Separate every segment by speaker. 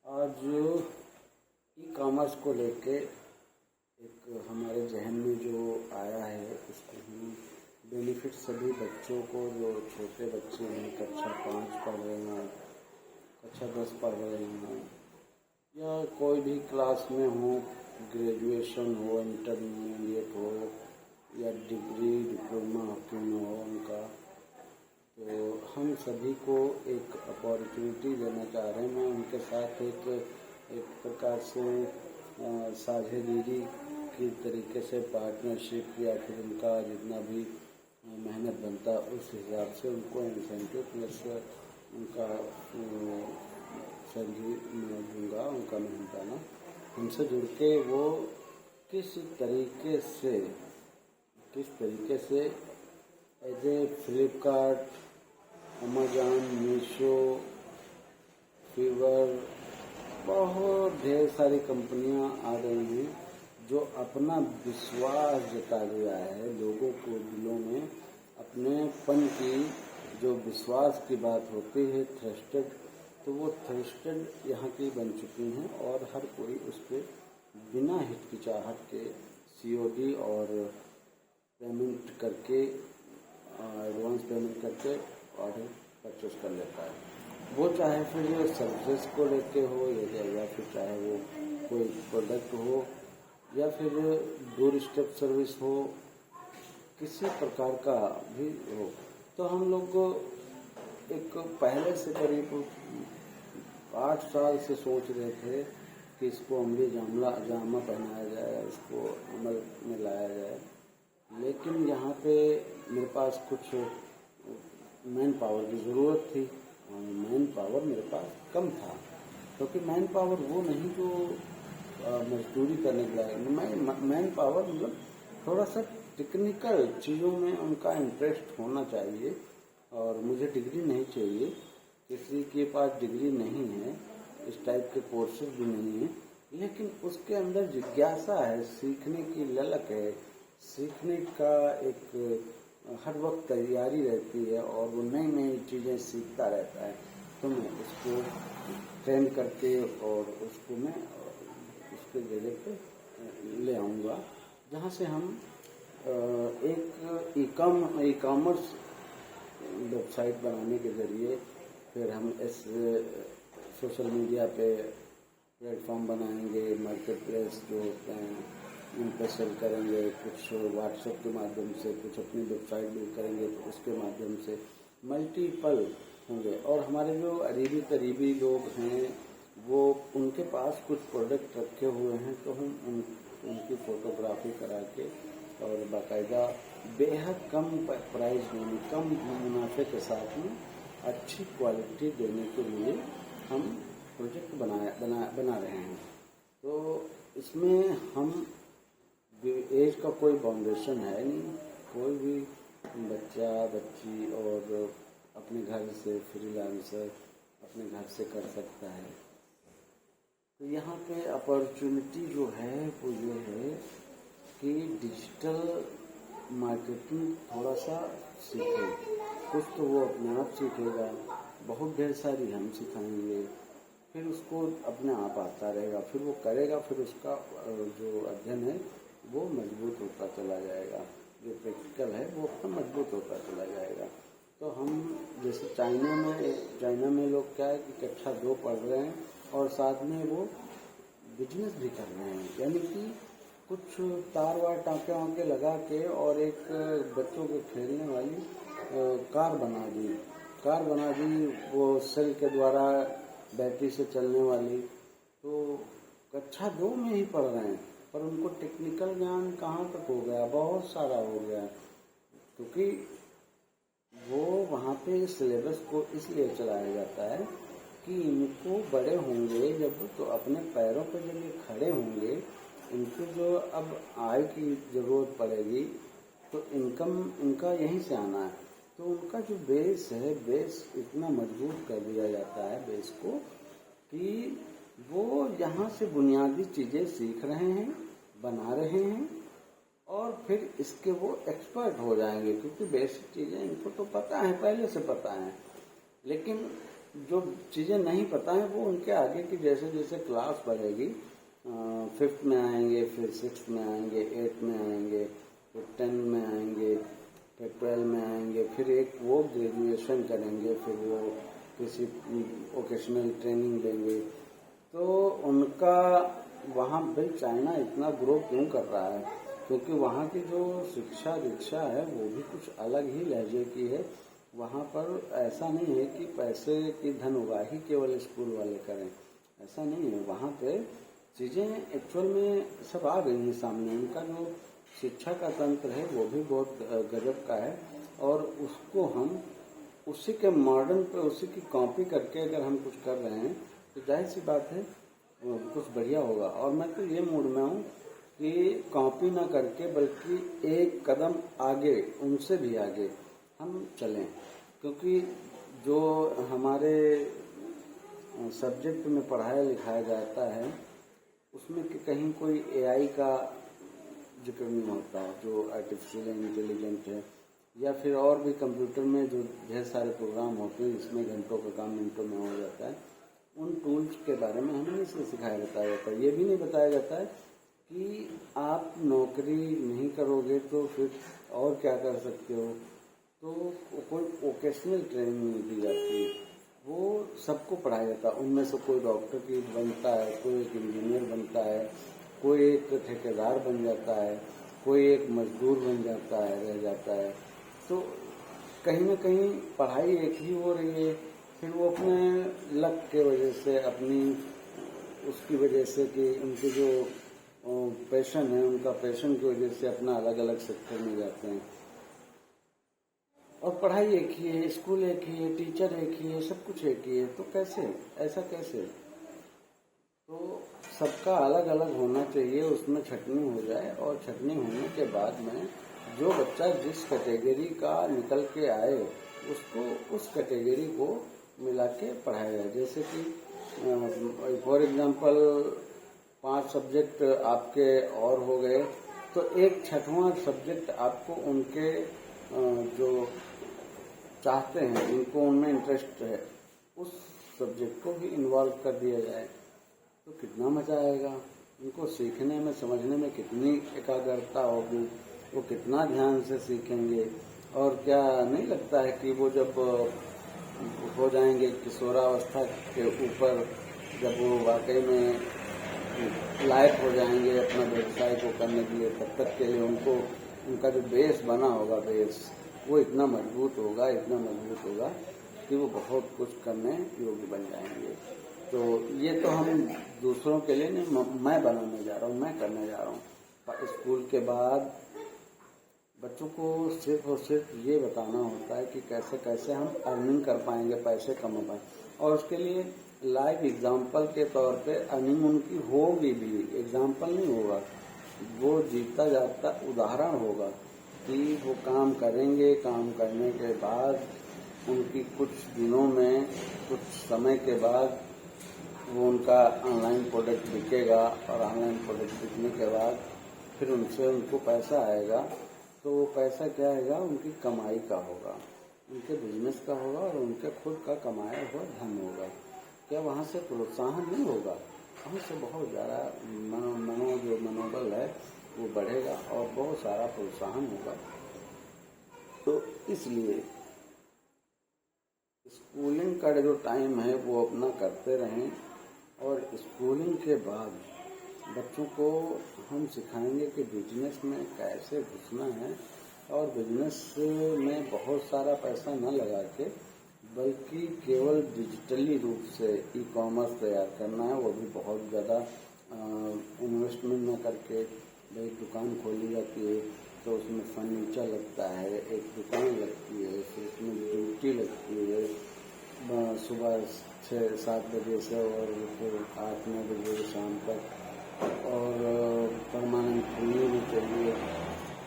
Speaker 1: आज e commerce को लेके एक हमारे जहन में जो आया है उसको हम बेनिफिट सभी बच्चों को, जो छोटे बच्चे हैं, कक्षा 5 पढ़ रहे हैं, कक्षा 10 पढ़ रहे हैं, या कोई भी क्लास में हो, ग्रेजुएशन हो, इंटरमीडिएट हो या डिग्री डिप्लोमा क्यों न हो उनका, तो हम सभी को एक अपॉर्चुनिटी देना चाह रहे हैं। मैं उनके साथ एक प्रकार से साझेदारी की तरीके से पार्टनरशिप या फिर उनका जितना भी मेहनत बनता है उस हिसाब से उनको इंसेंटिव प्लस उनका सैलरी मैं दूँगा, उनका मेहनताना हमसे जुड़ के वो किस तरीके से as a Flipkart, Amazon, Meesho, Fiverr, बहुत ढेर सारी कंपनियां आ गई हैं जो अपना विश्वास जता दिया है लोगों को दिलों में। अपने पन की जो विश्वास की बात होती है, ट्रस्टेड, तो वो ट्रस्टेड यहाँ की बन चुकी हैं और हर कोई उस पर बिना हिचकिचाहट के COD और पेमेंट करके, एडवांस पेमेंट करके ऑर्डर परचेस कर लेता है। वो चाहे फिर सर्विस को लेके हो या फिर चाहे वो कोई प्रोडक्ट हो या फिर डोर स्टेप सर्विस हो, किसी प्रकार का भी हो। तो हम लोग को एक पहले से करीब 8 साल से सोच रहे थे कि इसको अमली जामा पहनाया जाए, इसको अमल में लाया जाए, लेकिन यहाँ पे मेरे पास कुछ मैन पावर की ज़रूरत थी और मैन पावर मेरे पास कम था, क्योंकि मैन पावर वो नहीं जो मजदूरी करने के लायक। मैन पावर मतलब थोड़ा सा टेक्निकल चीज़ों में उनका इंटरेस्ट होना चाहिए और मुझे डिग्री नहीं चाहिए। किसी के पास डिग्री नहीं है, इस टाइप के कोर्सेज भी नहीं है, लेकिन उसके अंदर जिज्ञासा है, सीखने की ललक है, सीखने का एक हर वक्त तैयारी रहती है और वो नई नई चीज़ें सीखता रहता है। तो मैं उसको ट्रेन करके और उसको मैं उसके जगह पे ले आऊँगा, जहाँ से हम एक ई कॉमर्स वेबसाइट बनाने के ज़रिए फिर हम इस सोशल मीडिया पे प्लेटफॉर्म बनाएंगे, मार्केट प्लेस जो होते हैं उन पर सेल करेंगे, कुछ व्हाट्सएप के माध्यम से, कुछ अपनी वेबसाइट भी करेंगे तो उसके माध्यम से मल्टीपल होंगे। और हमारे जो करीबी करीबी लोग हैं वो उनके पास कुछ प्रोडक्ट रखे हुए हैं, तो हम उनकी फ़ोटोग्राफी करा के और बाकायदा बेहद कम प्राइस में, कम मुनाफे के साथ में अच्छी क्वालिटी देने के लिए हम प्रोजेक्ट बना रहे हैं। तो इसमें हम एज का कोई बाउंडेशन है नहीं, कोई भी बच्चा बच्ची और अपने घर से फ्रीलांसर अपने घर से कर सकता है। तो यहाँ पे अपॉर्चुनिटी जो है वो ये है कि डिजिटल मार्केटिंग थोड़ा सा सीखे, कुछ तो वो अपने आप सीखेगा, बहुत ढेर सारी हम सिखाएंगे, फिर उसको अपने आप आता रहेगा, फिर वो करेगा, फिर उसका जो अध्ययन है वो मजबूत होता चला जाएगा, जो प्रैक्टिकल है वो अपना मजबूत होता चला जाएगा। तो हम जैसे चाइना में लोग क्या है कि कक्षा 2 पढ़ रहे हैं और साथ में वो बिजनेस भी कर रहे हैं, यानी कि कुछ तार वार टाँके वाँके लगा के और एक बच्चों के खेलने वाली कार बना दी वो सेल के द्वारा, बैटरी से चलने वाली। तो कक्षा 2 में ही पढ़ रहे हैं पर उनको टेक्निकल ज्ञान कहाँ तक हो गया, बहुत सारा हो गया, क्योंकि वो वहाँ पे सिलेबस को इसलिए चलाया जाता है कि इनको बड़े होंगे जब तो अपने पैरों पर जब ये खड़े होंगे, इनको जो अब आय की ज़रूरत पड़ेगी तो इनकम इनका यहीं से आना है। तो उनका जो बेस है, बेस इतना मजबूत कर दिया जाता है बेस को कि वो यहाँ से बुनियादी चीज़ें सीख रहे हैं, बना रहे हैं और फिर इसके वो एक्सपर्ट हो जाएंगे, क्योंकि बेसिक चीज़ें इनको तो पता है, पहले से पता है। लेकिन जो चीज़ें नहीं पता है वो उनके आगे की जैसे जैसे क्लास बढ़ेगी, 5th में आएंगे, फिर 6th में आएंगे, 8th में आएंगे, फिर 10 में आएंगे, फिर 12 में आएंगे, फिर एक वो ग्रेजुएशन करेंगे, फिर वो किसी वोकेशनल ट्रेनिंग लेंगे। तो उनका वहाँ भाई चाइना इतना ग्रो क्यों कर रहा है? क्योंकि वहाँ की जो शिक्षा दीक्षा है वो भी कुछ अलग ही लहजे की है। वहाँ पर ऐसा नहीं है कि पैसे की धन उगाही केवल स्कूल वाले करें, ऐसा नहीं है। वहाँ पे चीज़ें एक्चुअल में सब आ गई हैं सामने। उनका जो शिक्षा का तंत्र है वो भी बहुत गजब का है, और उसको हम उसी के मॉडर्न पे उसी की कॉपी करके अगर हम कुछ कर रहे हैं तो जाहिर सी बात है कुछ बढ़िया होगा। और मैं तो ये मूड में हूँ कि कॉपी ना करके बल्कि एक कदम आगे, उनसे भी आगे हम चलें। क्योंकि जो हमारे सब्जेक्ट में पढ़ाया लिखाया जाता है उसमें कि कहीं कोई एआई का जिक्र नहीं होता, जो आर्टिफिशियल इंटेलिजेंट है, या फिर और भी कंप्यूटर में जो ढेर सारे प्रोग्राम होते हैं जिसमें घंटों का काम मिनटों में हो जाता है, उन टूल्स के बारे में हमें नहीं सिखाया बताया जाता है। ये भी नहीं बताया जाता है कि आप नौकरी नहीं करोगे तो फिर और क्या कर सकते हो। तो कोई वोकेशनल ट्रेनिंग नहीं दी जाती, वो सबको पढ़ाया जाता है। उनमें से कोई डॉक्टर की बनता है, कोई एक इंजीनियर बनता है, कोई एक ठेकेदार बन जाता है, कोई एक मजदूर बन जाता है, रह जाता है। तो कहीं ना कहीं पढ़ाई एक ही हो रही है, फिर वो अपने लक के वजह से, अपनी उसकी वजह से कि उनके जो पैशन है, उनका पैशन की वजह से अपना अलग अलग सेक्टर में जाते हैं। और पढ़ाई एक ही है, स्कूल एक ही है, टीचर एक ही है, सब कुछ एक ही है। तो कैसे, ऐसा कैसे? तो सबका अलग अलग होना चाहिए, उसमें छटनी हो जाए, और छटनी होने के बाद में जो बच्चा जिस कैटेगरी का निकल के आए उसको उस कैटेगरी को मिला के पढ़ाया जाए। जैसे कि फॉर एग्जांपल 5 सब्जेक्ट आपके और हो गए, तो एक 6वां सब्जेक्ट आपको उनके जो चाहते हैं, जिनको उनमें इंटरेस्ट है, उस सब्जेक्ट को भी इन्वॉल्व कर दिया जाए तो कितना मजा आएगा। उनको सीखने में, समझने में कितनी एकाग्रता होगी, वो कितना ध्यान से सीखेंगे। और क्या नहीं लगता है कि वो जब हो जाएंगे किशोरावस्था के ऊपर, जब वो वाकई में लायक हो जाएंगे अपना व्यवसाय को करने के लिए, तब तक के लिए उनको उनका जो बेस बना होगा, बेस वो इतना मजबूत होगा, इतना मजबूत होगा कि वो बहुत कुछ करने योग्य बन जाएंगे। तो ये तो हम दूसरों के लिए नहीं, मैं बनाने जा रहा हूँ, मैं करने जा रहा हूँ। स्कूल के बाद बच्चों को सिर्फ और सिर्फ ये बताना होता है कि कैसे कैसे हम अर्निंग कर पाएंगे, पैसे कमा पाएंगे, और उसके लिए लाइव एग्जाम्पल के तौर पे अर्निंग उनकी होगी भी। एग्जाम्पल नहीं होगा, वो जीता जाता उदाहरण होगा कि वो काम करेंगे, काम करने के बाद उनकी कुछ दिनों में, कुछ समय के बाद वो उनका ऑनलाइन प्रोडक्ट बिकेगा, और ऑनलाइन प्रोडक्ट बिकने के बाद फिर उनसे उनको पैसा आएगा। तो वो पैसा क्या आएगा? उनकी कमाई का होगा, उनके बिजनेस का होगा, और उनके खुद का कमाया हुआ धन होगा। क्या वहाँ से प्रोत्साहन नहीं होगा? वहाँ से बहुत ज़्यादा जो मनोबल है वो बढ़ेगा, और बहुत सारा प्रोत्साहन होगा। तो इसलिए स्कूलिंग का जो टाइम है वो अपना करते रहें, और स्कूलिंग के बाद बच्चों को हम सिखाएंगे कि बिजनेस में कैसे घुसना है, और बिजनेस में बहुत सारा पैसा न लगा के बल्कि केवल डिजिटली रूप से ई-कॉमर्स तैयार करना है, वो भी बहुत ज़्यादा इन्वेस्टमेंट न करके। भाई दुकान खोली जाती है तो उसमें फर्नीचर लगता है, एक दुकान लगती है, फिर उसमें ड्यूटी लगती है, सुबह 6-7 बजे से और फिर 8-9 बजे शाम तक, और परमानेंट खुलनी भी चाहिए।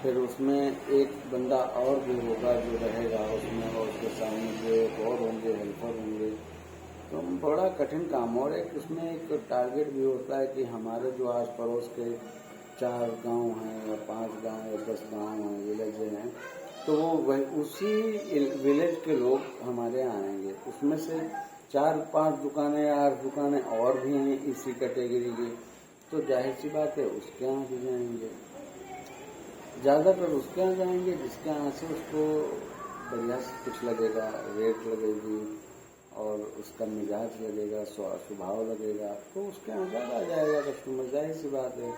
Speaker 1: फिर उसमें एक बंदा और भी होगा जो रहेगा उसमें, और उसके सामने जो एक और होंगे, हेल्पर होंगे। तो बड़ा कठिन काम, और एक उसमें एक टारगेट भी होता है कि हमारे जो आस पड़ोस के 4 गांव हैं, या 5 गांव या 10 गांव हैं, विलेज हैं, तो वो वही उसी विलेज के लोग हमारे यहाँ आएंगे। उसमें से 4-5 दुकानें या 8 दुकानें और भी हैं इसी कैटेगरी की, तो जाहिर सी बात है उसके यहाँ भी जाएंगे। ज़्यादातर उसके यहाँ जाएंगे जिसके यहाँ से उसको बढ़िया से कुछ लगेगा, रेट लगेगी और उसका मिजाज लगेगा, स्वभाव लगेगा, तो उसके यहाँ ज़्यादा जाएगा कस्टमर। जाहिर सी बात है,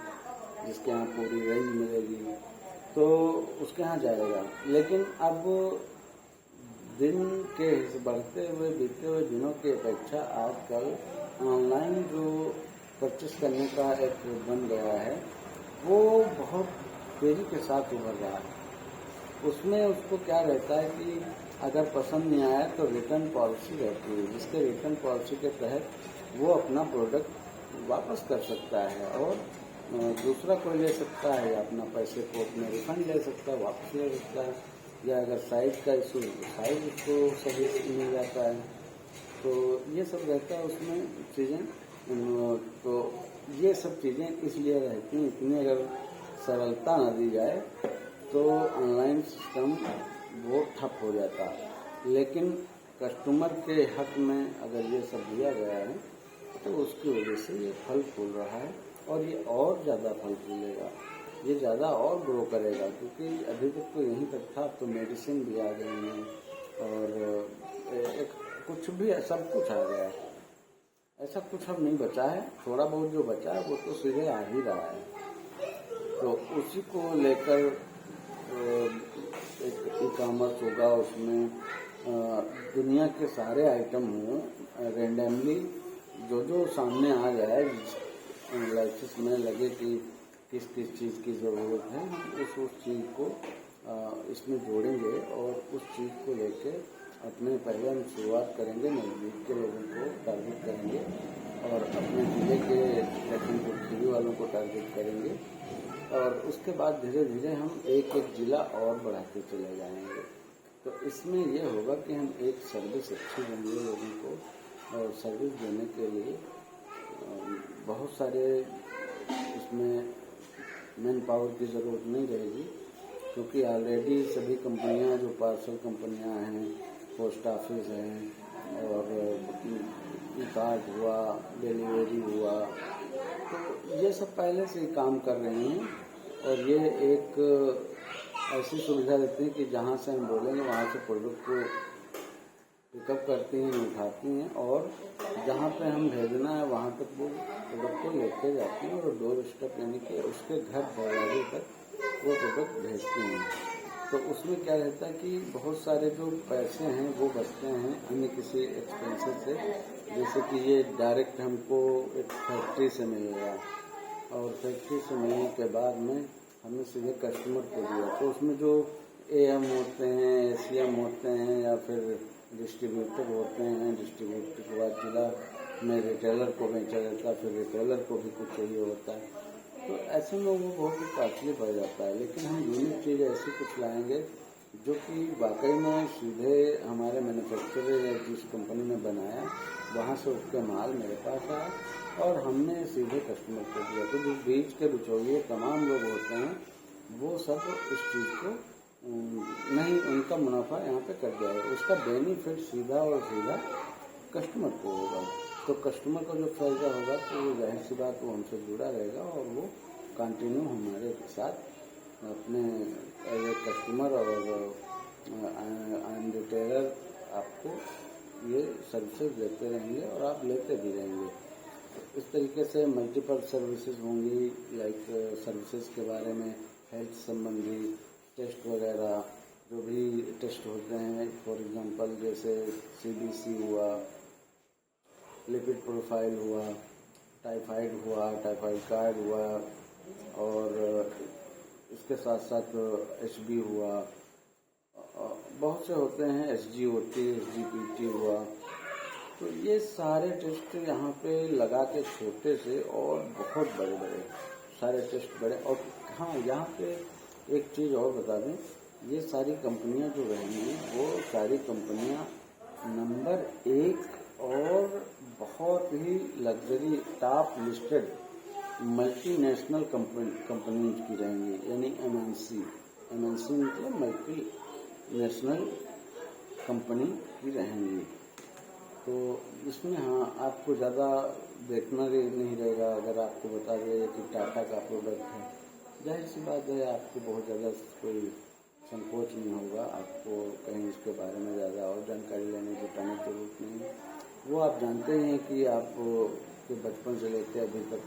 Speaker 1: जिसके यहाँ पूरी रेंज मिलेगी तो उसके यहाँ जाएगा। लेकिन अब दिन के बढ़ते हुए बीतते हुए दिनों की अपेक्षा आजकल ऑनलाइन जो परचेस करने का एक बन गया है वो बहुत तेज़ी के साथ उभर रहा है। उसमें उसको क्या रहता है कि अगर पसंद नहीं आया तो रिटर्न पॉलिसी रहती है, जिसके रिटर्न पॉलिसी के तहत वो अपना प्रोडक्ट वापस कर सकता है और दूसरा कोई ले सकता है, या अपना पैसे को अपने रिफंड ले सकता है, वापस ले सकता है, या अगर साइज़ का इशू है तो साइज़ उसको सही से मिल जाता है। तो ये सब रहता है उसमें चीज़ें। तो ये सब चीज़ें इसलिए रहती हैं, इतनी अगर सरलता न दी जाए तो ऑनलाइन सिस्टम वो ठप हो जाता है। लेकिन कस्टमर के हक में अगर ये सब दिया गया है तो उसकी वजह से ये फल फूल रहा है और ये और ज़्यादा फल फूलेगा, ये ज़्यादा और ग्रो करेगा, क्योंकि अभी तक तो यहीं तक था। अब तो मेडिसिन भी आ गई हैं और एक कुछ भी सब कुछ आ गया है। ऐसा कुछ अब नहीं बचा है, थोड़ा बहुत जो बचा है वो तो सीधे आ ही रहा है। तो उसी को लेकर एक ई-कॉमर्स होगा, उसमें दुनिया के सारे आइटम हों, रेंडमली जो सामने आ जाए, एनालिसिस में लगे कि किस किस चीज़ की ज़रूरत है, हम उस चीज़ को इसमें जोड़ेंगे और उस चीज़ को लेके अपने पहले हम शुरुआत करेंगे, नज़दीक के लोगों को टारगेट करेंगे और अपने ज़िले के लखीमपुर खीरी वालों को टारगेट करेंगे और उसके बाद धीरे धीरे हम एक एक ज़िला और बढ़ाते चले जाएंगे। तो इसमें ये होगा कि हम एक सर्विस अच्छी देंगे लोगों को, और सर्विस देने के लिए बहुत सारे इसमें मैन पावर की ज़रूरत नहीं रहेगी, क्योंकि ऑलरेडी सभी कंपनियां जो पार्सल कंपनियां हैं, पोस्ट ऑफिस हैं और ई-कार्ट हुआ, डिलीवरी हुआ, तो ये सब पहले से ही काम कर रहे हैं और ये एक ऐसी सुविधा देती है कि जहाँ से हम बोलेंगे वहाँ से प्रोडक्ट को पिकअप करती हैं, उठाती हैं और जहाँ पे हम भेजना है वहाँ तक वो प्रोडक्ट को लेके जाती हैं और डोर स्टेप यानी कि उसके घर दरवाजे तक वो प्रोडक्ट भेजती हैं। तो उसमें क्या रहता है कि बहुत सारे जो पैसे हैं वो बचते हैं अन्य किसी एक्सपेंसेस से, जैसे कि ये डायरेक्ट हमको एक फैक्ट्री से मिलेगा और फैक्ट्री से मिलने के बाद में हमने सीधे कस्टमर को दिया, तो उसमें जो AM होते हैं, ACM होते हैं या फिर डिस्ट्रीब्यूटर होते हैं, डिस्ट्रीब्यूटर के बाद जिला में रिटेलर को बेचा जाता है, फिर रिटेलर को भी कुछ चाहिए होता है, तो ऐसे में वो बहुत ही कॉस्टली पड़ जाता है। लेकिन हम यूनिक चीज़ ऐसी कुछ लाएंगे जो कि वाकई में सीधे हमारे मैन्युफैक्चरर या जिस कंपनी ने बनाया वहाँ से उसके माल मेरे पास आया और हमने सीधे कस्टमर को दिया। तो जो बीच के बिचौलिए तमाम लोग होते हैं वो सब इस चीज़ को नहीं, उनका मुनाफा यहाँ पे कट जाएगा, उसका बेनिफिट सीधा और सीधा कस्टमर को होगा। तो कस्टमर को जो फायदा होगा तो वो जाहिर सी बात वो हमसे जुड़ा रहेगा और वो कंटिन्यू हमारे साथ अपने एज ए कस्टमर और रिटेलर आपको ये सर्विसेज देते रहेंगे और आप लेते भी रहेंगे। इस तरीके से मल्टीपल सर्विसेज होंगी, लाइक सर्विसेज के बारे में हेल्थ संबंधी टेस्ट वगैरह जो भी टेस्ट होते हैं, फॉर एग्जांपल जैसे CBC हुआ, लिपिड प्रोफाइल हुआ, टाइफाइड हुआ, टाइफाइड कार्ड हुआ और इसके साथ साथ HB हुआ, बहुत से होते हैं, SGOT, SGPT हुआ। तो ये सारे टेस्ट यहाँ पे लगा के छोटे से और बहुत बड़े बड़े सारे टेस्ट बड़े। और हाँ, यहाँ पे एक चीज़ और बता दें, ये सारी कंपनियां जो रहेंगी वो सारी कंपनियां नंबर 1 और बहुत ही luxury top listed multinational companies की रहेंगी, यानी MNC मतलब मल्टी नेशनल कंपनी की रहेंगी। तो इसमें हाँ आपको ज़्यादा देखना नहीं रहेगा। अगर आपको बता दें कि टाटा का प्रोडक्ट है, जाहिर सी बात है आपको बहुत ज़्यादा कोई संकोच नहीं होगा, आपको कहीं इसके बारे में ज़्यादा और जानकारी लेने जुटाने की जरूरत नहीं है। वो आप जानते हैं कि आप के बचपन से लेकर अभी तक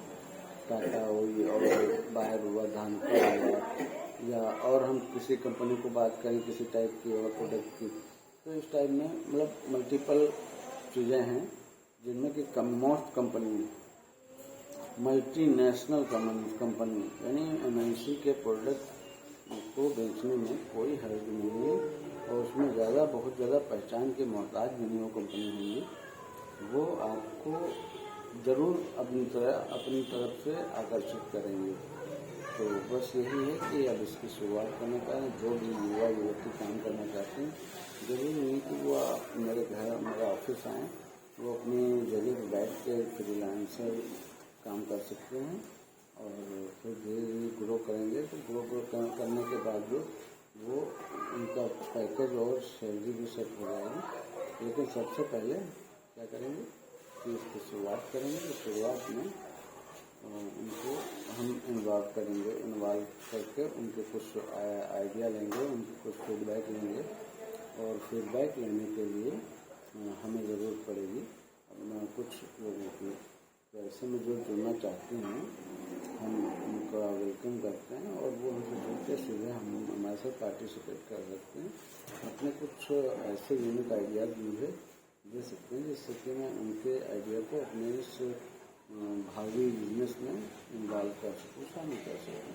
Speaker 1: टाटा हुई और बाहर हुआ, धान का हुआ, या और हम किसी कंपनी को बात करें किसी टाइप की और प्रोडक्ट की, तो इस टाइप में मतलब मल्टीपल चीज़ें हैं जिनमें कि मोस्ट कंपनी मल्टीनेशनल कंपनी यानी एमएनसी के प्रोडक्ट को बेचने में कोई हर्ज नहीं है और उसमें बहुत ज़्यादा पहचान के मोहताज भी नहीं वो कंपनी होंगी। वो आपको ज़रूर अपनी तरफ से आकर्षित करेंगे। तो बस यही है कि अब इसकी शुरुआत करने का जो भी युवा युवती काम करना चाहते हैं, ज़रूरी नहीं कि वो मेरा ऑफिस आएँ, वो अपनी जगह पर बैठ के फ्रीलांसर काम कर सकते हैं और फिर धीरे धीरे ग्रो करेंगे। तो ग्रो करने के बाद वो उनका पैकेज और सैलरी भी सेट हो जाएगी। लेकिन सबसे पहले क्या करेंगे कि इसकी शुरुआत करेंगे। तो शुरुआत में उनको हम इन्वॉल्व करके उनके कुछ आइडिया लेंगे, उनके कुछ फीडबैक लेंगे और फीडबैक लेने के लिए हमें ज़रूरत पड़ेगी कुछ लोगों की। तो ऐसे में जो जुड़ना चाहते हैं हम उनका वेलकम करते हैं और वो हमसे जुड़ के सीधे हम हमारे साथ पार्टिसिपेट कर सकते हैं। अपने कुछ ऐसे यूनिक आइडियाज़ मुझे दे सकते हैं जिससे कि मैं उनके आइडिया को अपने इस भावी बिजनेस में इन्वॉल्व कर सकूँ, शामिल कर सकूँ।